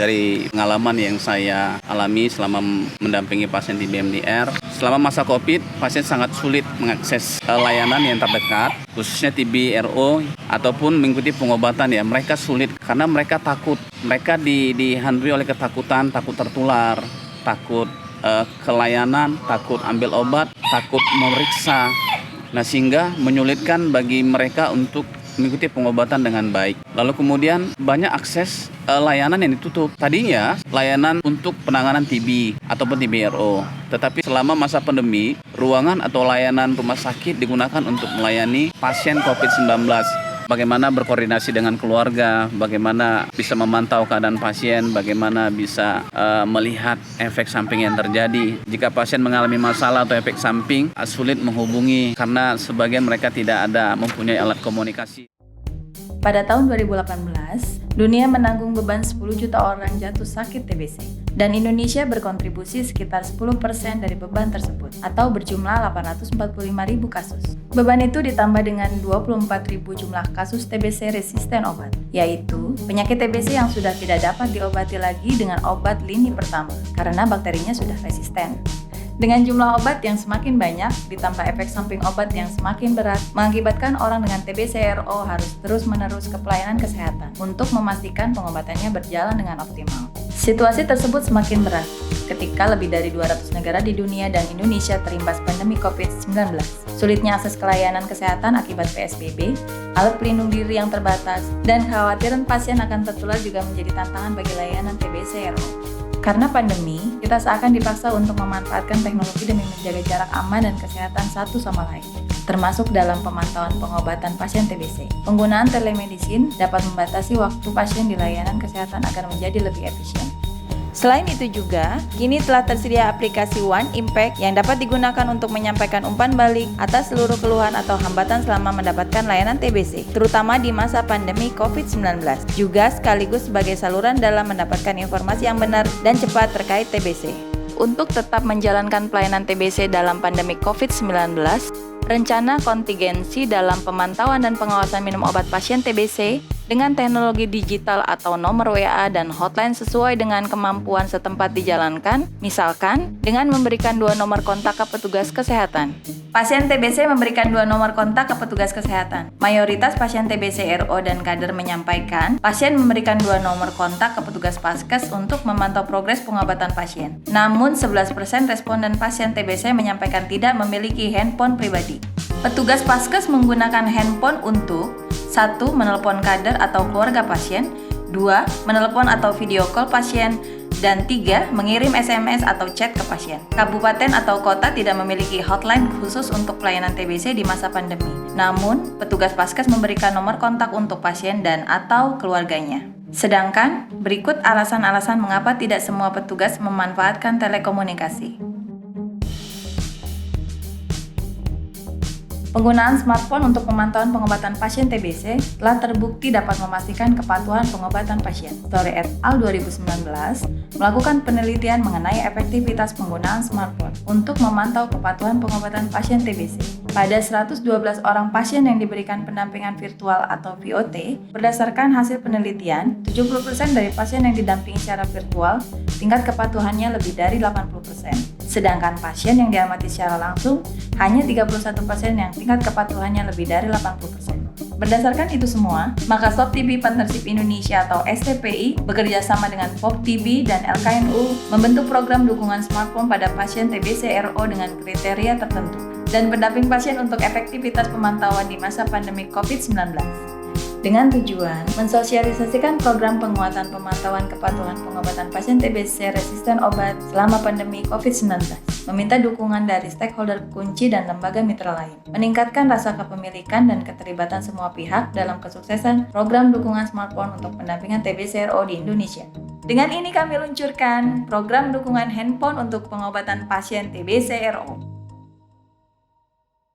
dari pengalaman yang saya alami selama mendampingi pasien di BMDR. Selama masa COVID, pasien sangat sulit mengakses layanan yang terdekat, khususnya TB RO ataupun mengikuti pengobatan ya. Mereka sulit karena mereka takut. Mereka dihantui oleh ketakutan, takut tertular, takut kelayanan, takut ambil obat, takut memeriksa. Nah, sehingga menyulitkan bagi mereka untuk mengikuti pengobatan dengan baik. Lalu kemudian banyak akses layanan yang ditutup. Tadinya layanan untuk penanganan TB ataupun TB-RO. Tetapi selama masa pandemi, ruangan atau layanan rumah sakit digunakan untuk melayani pasien COVID-19. Bagaimana berkoordinasi dengan keluarga, bagaimana bisa memantau keadaan pasien, bagaimana bisa melihat efek samping yang terjadi. Jika pasien mengalami masalah atau efek samping, sulit menghubungi karena sebagian mereka tidak ada mempunyai alat komunikasi. Pada tahun 2018, dunia menanggung beban 10 juta orang jatuh sakit TBC, dan Indonesia berkontribusi sekitar 10% dari beban tersebut, atau berjumlah 845.000 kasus. Beban itu ditambah dengan 24.000 jumlah kasus TBC resisten obat, yaitu penyakit TBC yang sudah tidak dapat diobati lagi dengan obat lini pertama, karena bakterinya sudah resisten. Dengan jumlah obat yang semakin banyak, ditambah efek samping obat yang semakin berat, mengakibatkan orang dengan TBC-RO harus terus-menerus ke pelayanan kesehatan untuk memastikan pengobatannya berjalan dengan optimal. Situasi tersebut semakin berat ketika lebih dari 200 negara di dunia dan Indonesia terimbas pandemi COVID-19. Sulitnya akses ke layanan kesehatan akibat PSBB, alat pelindung diri yang terbatas, dan kekhawatiran pasien akan tertular juga menjadi tantangan bagi layanan TBC-RO. Karena pandemi, kita seakan dipaksa untuk memanfaatkan teknologi demi menjaga jarak aman dan kesehatan satu sama lain, termasuk dalam pemantauan pengobatan pasien TBC. Penggunaan telemedicine dapat membatasi waktu pasien di layanan kesehatan agar menjadi lebih efisien. Selain itu juga, kini telah tersedia aplikasi One Impact yang dapat digunakan untuk menyampaikan umpan balik atas seluruh keluhan atau hambatan selama mendapatkan layanan TBC, terutama di masa pandemi COVID-19, juga sekaligus sebagai saluran dalam mendapatkan informasi yang benar dan cepat terkait TBC. Untuk tetap menjalankan pelayanan TBC dalam pandemi COVID-19, rencana kontingensi dalam pemantauan dan pengawasan minum obat pasien TBC dengan teknologi digital atau nomor WA dan hotline sesuai dengan kemampuan setempat dijalankan, misalkan dengan memberikan 2 nomor kontak ke petugas kesehatan. Pasien TBC memberikan 2 nomor kontak ke petugas kesehatan. Mayoritas pasien TBC RO dan kader menyampaikan, pasien memberikan 2 nomor kontak ke petugas Paskes untuk memantau progres pengobatan pasien. Namun 11% responden pasien TBC menyampaikan tidak memiliki handphone pribadi. Petugas Paskes menggunakan handphone untuk 1. Menelepon kader atau keluarga pasien, 2. Menelepon atau video call pasien, dan 3. Mengirim SMS atau chat ke pasien. Kabupaten atau kota tidak memiliki hotline khusus untuk pelayanan TBC di masa pandemi. Namun, petugas Paskes memberikan nomor kontak untuk pasien dan atau keluarganya. Sedangkan, berikut alasan-alasan mengapa tidak semua petugas memanfaatkan telekomunikasi. Penggunaan smartphone untuk pemantauan pengobatan pasien TBC telah terbukti dapat memastikan kepatuhan pengobatan pasien. Story et al. 2019 melakukan penelitian mengenai efektivitas penggunaan smartphone untuk memantau kepatuhan pengobatan pasien TBC. Pada 112 orang pasien yang diberikan pendampingan virtual atau VOT, berdasarkan hasil penelitian, 70% dari pasien yang didampingi secara virtual tingkat kepatuhannya lebih dari 80%. Sedangkan pasien yang diamati secara langsung hanya 31% yang tingkat kepatuhannya lebih dari 80%. Berdasarkan itu semua, maka Stop TB Partnership Indonesia atau STPI bekerja sama dengan POP TB dan LKNU membentuk program dukungan smartphone pada pasien TBC-RO dengan kriteria tertentu dan pendamping pasien untuk efektivitas pemantauan di masa pandemi COVID-19. Dengan tujuan mensosialisasikan program penguatan pemantauan kepatuhan pengobatan pasien TBC resisten obat selama pandemi COVID-19, meminta dukungan dari stakeholder kunci dan lembaga mitra lain, meningkatkan rasa kepemilikan dan keterlibatan semua pihak dalam kesuksesan program dukungan smartphone untuk pendampingan TBC-RO di Indonesia. Dengan ini kami luncurkan program dukungan handphone untuk pengobatan pasien TBC-RO.